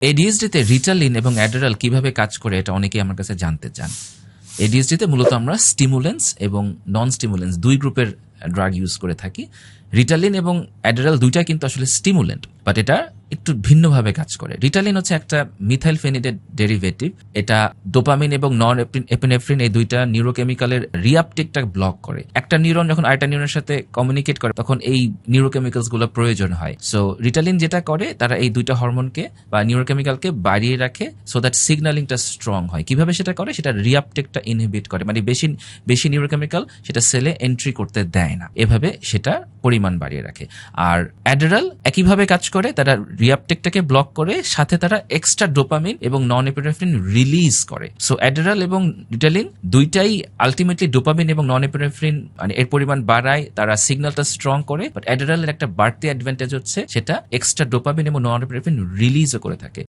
এডিএসডিতে রিটালিন এবং অ্যাডারাল কিভাবে কাজ করে এটা অনেকেই আমার কাছে জানতে চান। এডিএসডিতে মূলত আমরা স্টিমুলেন্স এবং নন স্টিমুলেন্স দুই গ্রুপের ড্রাগ ইউজ করে থাকি। রিটালিন এবং অ্যাডারাল দুইটা কিন্তু আসলে স্টিমুলেন্ট, বাট এটা একটু ভিন্নভাবে কাজ করে। রিটালিন হচ্ছে একটা মিথাইল ফেনিডেট ডেরিভেটিভ। এটা ডোপামিন এবং নন এপিনেফ্রিন এই দুইটা নিউরোকেমিক্যালের রিআপটেকটা ব্লক করে। একটা নিউরন যখন আরেকটা নিউরনের সাথে কমিউনিকেট করে তখন এই নিউরোকেমিক্যালস গুলো প্রয়োজন হয়। সো রিটালিন যেটা করে, তারা এই দুইটা হরমোনকে বা নিউরোকেমিক্যালকে বাড়িয়ে রাখে সো দ্যাট সিগন্যালিংটা স্ট্রং হয়। কিভাবে সেটা করে? সেটা রিআপটেকটা ইনহিবিট করে, মানে বেশি নিউরোকেমিক্যাল সেটা সেলে এন্ট্রি করতে দেয় না, এভাবে সেটা পরিমাণ বাড়িয়ে রাখে। আর অ্যাডারাল একইভাবে কাজ করে, তারা রিআপটেকটাকে ব্লক করে, সাথে তারা এক্সট্রা ডোপামিন এবং নন এপিনেফ্রিন রিলিজ করে। সো অ্যাডারাল এবং রিটালিন দুইটাই আলটিমেটলি ডোপামিন এবং নন এপিনেফ্রিন মানে এর পরিমাণ বাড়ায়, তারা সিগন্যালটা স্ট্রং করে। বাট অ্যাডারালের একটা বাড়তি অ্যাডভান্টেজ হচ্ছে সেটা এক্সট্রা ডোপামিন এবং নন এপিনেফ্রিন রিলিজও করে থাকে।